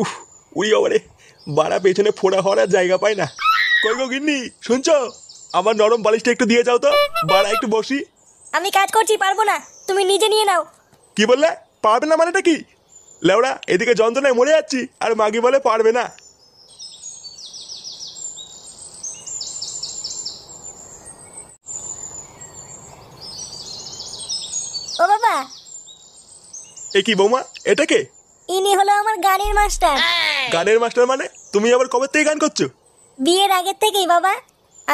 উফ, উড়ি বাবারে, বাড়া পেছনে ফোড়া হওয়ার আর জায়গা পায় না। কই গো গিন্নি, শুনছো? আমার নরম বালিশটা একটু দিয়ে যাও তো, বাড়া একটু বসি। আমি কাজ করছি, পারবো না, তুমি নিজে নিয়ে নাও। কি বললে? পারবে না মানেটা কি? লেওড়া, এদিকে যন্ত্রণায় মরে যাচ্ছি আর মাগি বলে পারবে না। ও বাবা। এ কি বৌমা, এটা কে? ইনি হলো আমার গানের মাস্টার। গানের মাস্টার মানে? তুমি আবার কবে থেকে গান করছো? বিয়ের আগের থেকেই বাবা।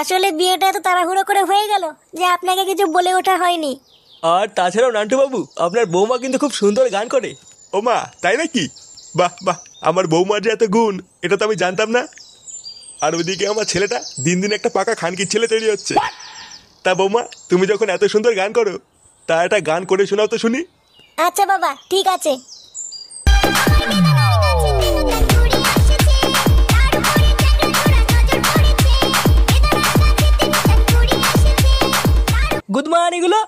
আসলে বিয়েটা এত তাড়াহুড়ো করে হয়ে গেল যে আপনাকে কিছু বলে ওঠা হয়নি। আর তাছাড়াও নান্টু বাবু, আপনার বৌমা কিন্তু খুব সুন্দর গান করে। ও মা, তাই নাকি? বাহ বাহ, আমার বৌমার যে এত গুণ, এটা তো আমি জানতাম না। আর ওইদিকে আমার ছেলেটা দিন দিন একটা পাকা খানকির ছেলে তৈরি হচ্ছে। তা বৌমা, তুমি যখন এত সুন্দর গান করো, তা একটা গান করে শোনাও তো শুনি। আচ্ছা বাবা, ঠিক আছে। গুড মর্নিং গুলো।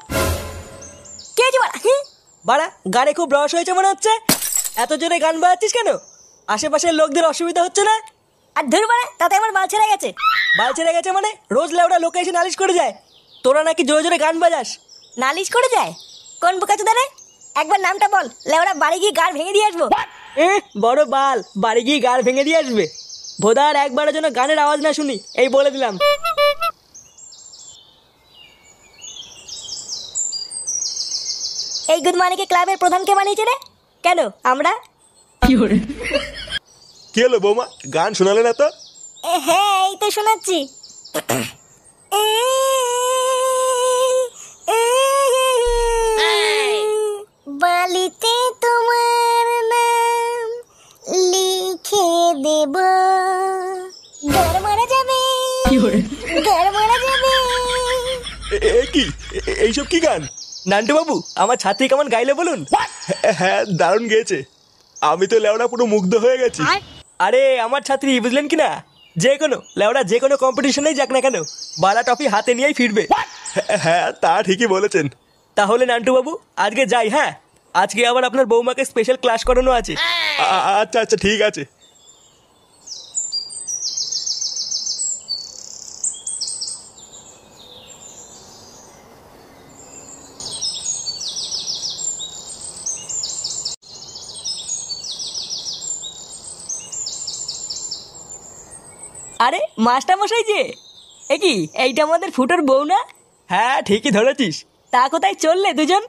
কে আছে বাড়া? বাড়া, গানে খুব রস হয়েছে মনে হচ্ছে। এত জোরে গান বাজাচ্ছিস কেন? আশেপাশের লোকদের অসুবিধা হচ্ছে না? আর ধর বাড়া, তাতে আমার বাল ছেড়ে গেছে। বাল ছেড়ে গেছে মানে? রোজ লেওড়া লোকে এসে নালিশ করে যায় তোরা নাকি জোরে জোরে গান বাজাস। নালিশ করে যায়? কোন বোকাচোদা রে? একবার নামটা বল, লেওড়া বাড়ি গিয়ে গাড় ভেঙে দিয়ে আসবো। বড় বাল, বাড়ি গিয়ে গাড় ভেঙে দিয়ে আসবে? ভোদার একবারের জন্য গানের আওয়াজ না শুনি, এই বলে দিলাম। এই গুড মর্নিং ক্লাবের প্রধানকে বানিয়েছে রে? কেন আমরা? কি হলো বৌমা, গান শোনালে না তো? হ্যাঁ, এই তো শোনাচ্ছি। বালিতে তোমার নাম লিখে দেব, ঘর মারা যাবে, ঘর মারা যাবে। এ কি, এইসব কি গান? নান্টু বাবু, আমার ছাত্রী কেমন গাইলে বলুন? হ্যাঁ, দারুণ গেয়েছে। আমি তো লেওড়া পুরো মুগ্ধ হয়ে গেছি। আরে আমার ছাত্রী, বুঝলেন কি না? যে কোনো লেওড়া যে কোনো কম্পিটিশনেই যাক না কেন, বালা ট্রফি হাতে নিয়েই ফিরবে। হ্যাঁ, তা ঠিকই বলেছেন। তাহলে নান্টু বাবু, আজকে যাই। হ্যাঁ, আজকে আবার আপনার বৌমাকে স্পেশাল ক্লাস করানো আছে। আচ্ছা আচ্ছা, ঠিক আছে। আরে মাস্টার মশাই যে, এ কি, এইটা আমাদের ফুটোর বউ না? হ্যাঁ, ঠিকই ধরেছিস। তা কোথায় চললে দুজন?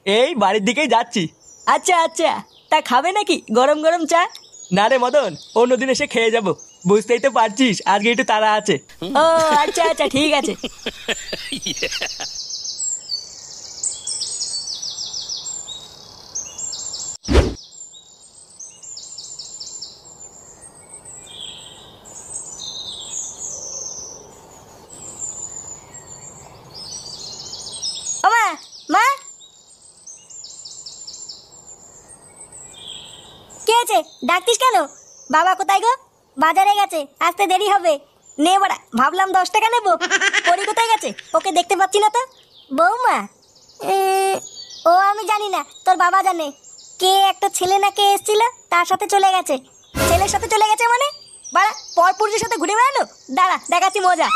এই বাড়ির দিকেই যাচ্ছি। আচ্ছা আচ্ছা, তা খাবে নাকি গরম গরম চা? না রে মদন, অন্যদিন এসে খেয়ে যাব। বুঝতেই তো পারছিস আজকে একটু তাড়া আছে। ও আচ্ছা আচ্ছা, ঠিক আছে। ও মা, মা, কে আছে? ডাকতিস কেন? বাবা কোথায় গো? বাজারে গেছে, আসতে দেরি হবে। নে বড়া, ভাবলাম 10 টাকা নেবো। পরি কোথায় গেছে? ওকে দেখতে পাচ্ছি না তো। বৌমা? ও আমি জানি না, তোর বাবা জানে। কে একটা ছেলে না কে এসেছিল, তার সাথে চলে গেছে। ছেলের সাথে চলে গেছে মানে? বাড়া, পরপুরুষের সাথে ঘুরে বেড়ানো? দাঁড়া, দেখাচ্ছি মজা।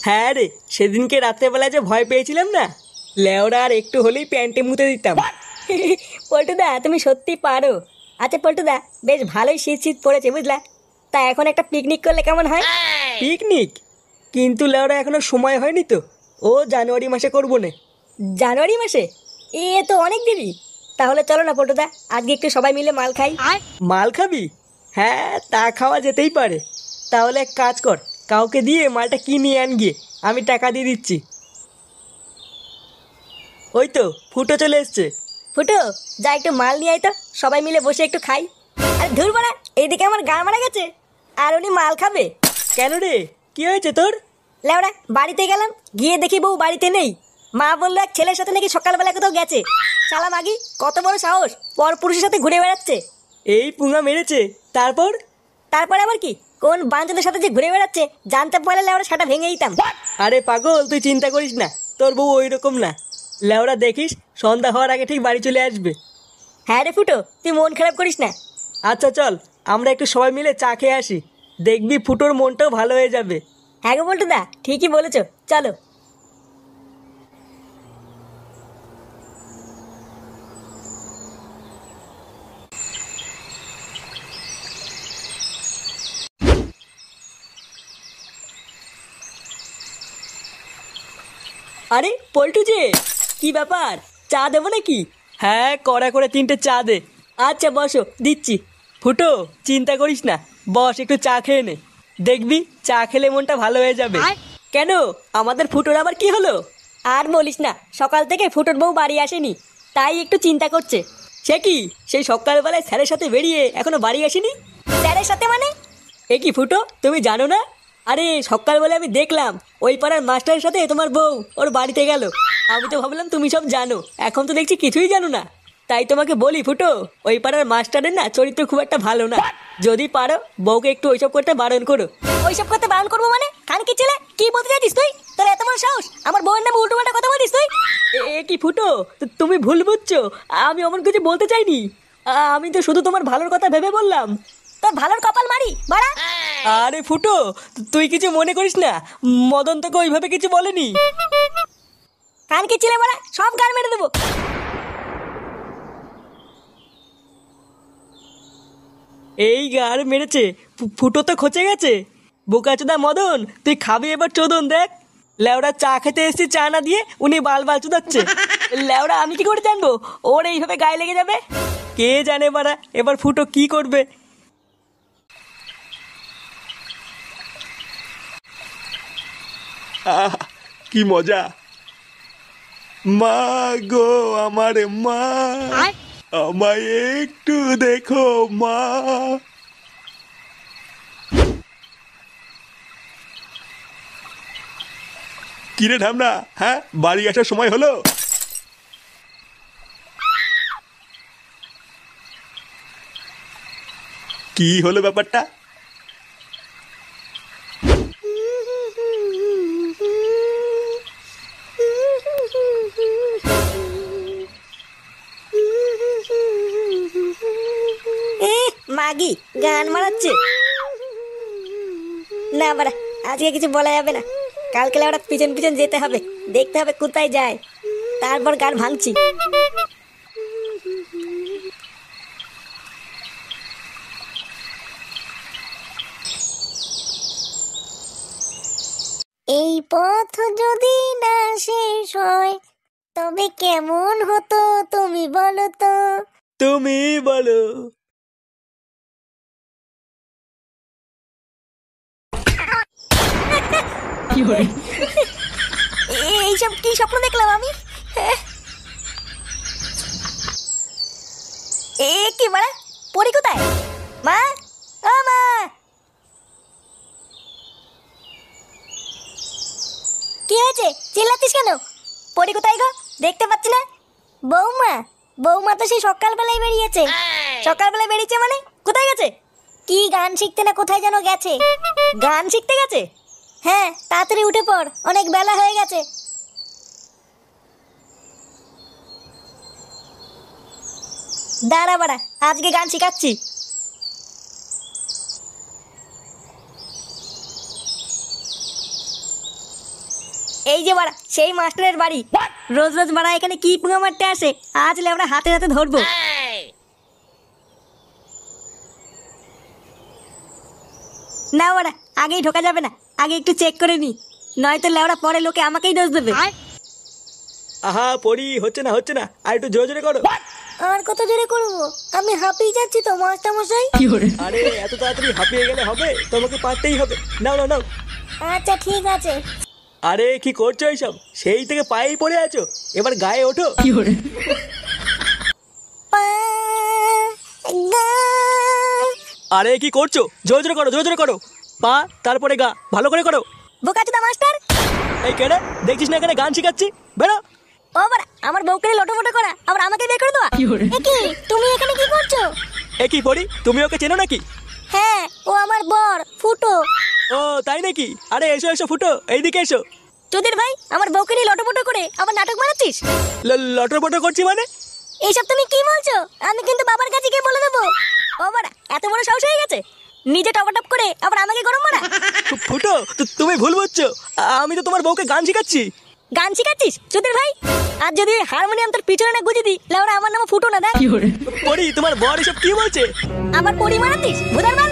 হ্যাঁ রে, সেদিনকে রাত্রেবেলা যে ভয় পেয়েছিলাম না, লেওরা আর একটু হলেই প্যান্টে মুতে দিতাম। পল্টুদা, তুমি সত্যি পারো। আচ্ছা পল্টুদা, বেশ ভালোই শীত শীত পড়েছে বুঝলা। তা এখন একটা পিকনিক করলে কেমন হয়? পিকনিক? কিন্তু লেওরা এখনো সময় হয়নি তো। ও জানুয়ারি মাসে করবো না। জানুয়ারি মাসে? এ তো অনেক দেরি। তাহলে চলো না পল্টুদা, আজকে একটু সবাই মিলে মাল খাই। মাল খাবি? হ্যাঁ, তা খাওয়া যেতেই পারে। তাহলে এক কাজ কর, কাউকে দিয়ে মালটা কিনে আন গিয়ে, আমি টাকা দিয়ে দিচ্ছি। ওই তো ফুটো চলে এসছে। ফুটো, যা একটু মাল নিয়ে আয় তো, সবাই মিলে বসে একটু খাই। আরে ধুর বাড়া, এইদিকে আমার গা মারা গেছে, আর উনি মাল খাবে? কেন রে, কি হয়েছে তোর? লেওড়া, বাড়িতে গেলাম, গিয়ে দেখি বউ বাড়িতে নেই। মা বললো এক ছেলের সাথে নাকি সকালবেলা কোথাও গেছে। শালা মাগি, কত বড় সাহস, পরপুরুষের সাথে ঘুরে বেড়াচ্ছে। এই পুঙা মেরেছে? তারপর? তারপরে আবার কি, কোন বাঞ্চদের সাথে যে ঘুরে বেড়াচ্ছে জানতে পারলে লেওড়া সেটা ভেঙে দিতাম। আরে পাগল, তুই চিন্তা করিস না, তোর বউ ওই রকম না। লেওরা দেখিস সন্ধ্যা হওয়ার আগে ঠিক বাড়ি চলে আসবে। হ্যাঁ রে ফুটো, তুই মন খারাপ করিস না। আচ্ছা চল, আমরা একটু সবাই মিলে চা খেয়ে আসি। দেখবি ফুটোর মনটাও ভালো হয়ে যাবে। হ্যাঁ গো বল্টুদা, ঠিকই বলেছো, চলো। আরে পল্টু যে, কি ব্যাপার, চা দেবো নাকি? হ্যাঁ, কড়া করে 3টে চা দে। আচ্ছা বসো, দিচ্ছি। ফুটো, চিন্তা করিস না, বস একটু চা খেয়ে নে। দেখবি চা খেলে মনটা ভালো হয়ে যাবে। কেন, আমাদের ফুটোর আবার কি হলো? আর বলিস না, সকাল থেকে ফুটোর বউ বাড়ি আসেনি, তাই একটু চিন্তা করছে। সে কি, সেই সকালবেলায় স্যারের সাথে বেরিয়ে এখনো বাড়ি আসেনি? স্যারের সাথে মানে? এ কি ফুটো, তুমি জানো না? আরে সকালবেলা আমি দেখলাম ওই পাড়ার মাস্টারের সাথে তোমার বউ ওর বাড়িতে গেল। আমি তো ভাবলাম তুমি সব জানো, এখন তো দেখছি কিছুই জানো না। তাই তোমাকে বলি ফুটো, ওই পাড়ার মাস্টারের না চরিত্র খুব একটা ভালো না। যদি পারো বউকে একটু ওইসব করতে বারণ করো। ওইসব করতে বারণ করবো মানে? খান কি ছেলে, কি বলতে চাইছিস তুই? তোর এত বড় সাহস, আমার বউয়ের নামে উল্টো পাল্টা কথা বলিস তুই? এ কি ফুটো, তুমি ভুল বুঝছো, আমি অমন কিছু বলতে চাইনি। আমি তো শুধু তোমার ভালোর কথা ভেবে বললাম। তোর ভালোর কপাল মারি বাড়া। আরে ফুটো, তুই কিছু মনে করিস না, মদন তোকে ওইভাবে কিছু বলেনি। খান কি ছেলে বাড়া, সব গান মেরে দেবো। এই গার মেরেছে, ফুটো তো খচে গেছে। বোকাচোদা মদন, তুই খাবি এবার চোদন দেখ। লেওড়া চা খেতে এসেছি, চা না দিয়ে উনি বাল বাল চুদাচ্ছে। লেওড়া আমি কি করে জানবো ওর এইভাবে গায়ে লেগে যাবে? কে জানে বাড়া এবার ফুটো কি করবে। আহ, কি মজা। মা গো আমার মা, আমায় একটু দেখো মা। কিরে ঢামনা, হ্যাঁ বাড়ি আসার সময় হলো? কি হলো ব্যাপারটা? মাগি গান মারাচ্ছে না বাড়া, আজকে কিছু বলা যাবে না। কালকে ওরা পিছন পিছন যেতে হবে, দেখতে হবে কোথায় যায়, তারপর গান ভাঙছি। এই পথ যদি না শেষ হয় তবে কেমন হতো তুমি বলো তো? তুমি বলো। এইসব কি স্বপ্ন দেখলাম আমি? এ কি বাড়া, পরি কোথায়? মা, ও মা, কি হয়েছে, চিল্লাচ্ছিস কেন? পরি কোথায় গো, দেখতে পাচ্ছি না। বৌমা, বৌমা তো সেই সকালবেলায় বেরিয়েছে। সকালবেলায় বেরিয়েছে মানে কোথায় গেছে? কি গান শিখতে না কোথায় যেন গেছে। গান শিখতে গেছে? হ্যাঁ, তাড়াতাড়ি উঠে পড়, অনেক বেলা হয়ে গেছে। দাঁড়া বাড়া, আজকে গান শিখাচ্ছি। এই যে বাড়া সেই মাস্টারের বাড়ি। রোজ রোজ বাড়া এখানে কি পুঙ্গা মারতে আসে, আজ আমরা হাতে হাতে ধরবো। না বাড়া, আগেই ঢোকা যাবে না, আগে একটু চেক করে নি, নয়তো লেওড়া পরে লোকে আমাকেই দোষ দেবে। আহা পড়ি, হচ্ছে না হচ্ছে না, আর একটু জোরে জোরে করো। আর কত জোরে করবো, আমি হাঁপিয়ে যাচ্ছি তো মাস্টার মশাই। আরে এত তাড়াতাড়ি হাঁপিয়ে গেলে হবে, তোমাকে পারতেই হবে। নাও নাও নাও। আচ্ছা ঠিক আছে। আরে কি করছো এইসব, সেই থেকে পায়েই পড়ে আছো, এবার গায়ে ওঠো। পা, গা। আরে কি করছো, জোরে জোরে করো, জোরে জোরে করো। পা তারপরে গা, ভালো করে করো। বোকাচোদা মাস্টার। এই কেডা, দেখছিস না এখানে গান শিখাচ্ছি, বেরো। ও বাড়া, আমার বউকে লোটোমোটো করা, আবার আমাকে বের করে দেওয়া। এ কি, তুমি এখানে কি করছো? এ কি পড়ি, তুমি ওকে চেনো নাকি? হ্যাঁ, ও আমার বর ফুটো। ও তাই নাকি? আরে এসো এসো ফুটো, এইদিকে এসো। তোদের ভাই আমার বউকে নিয়ে লটোপটো করে আবার নাটক মারাচ্ছিস? লটর পটর করছি মানে? এইসব তুমি কি বলছো? আমি কিন্তু বাবার কাছে গিয়ে বলে দেবো। ও বাড়া, এত বড় সাহস হয়ে গেছে? নিজে টপাটপ করে আবার আমাকে গরম মারা। ফুটো, তুমি ভুল বুঝছো। আমি তো তোমার বউকে গান শেখাচ্ছি। গান শিখাচ্ছিস চোদের ভাই? আর যদি ওই হারমোনিয়াম তোর পিছনে না গুজে দিই, লেওরা আমার নাম ফুটো না দেখ। পরি, তোমার বর এসব কি বলছে? আবার পরি মারাতিস ভুদার মাল।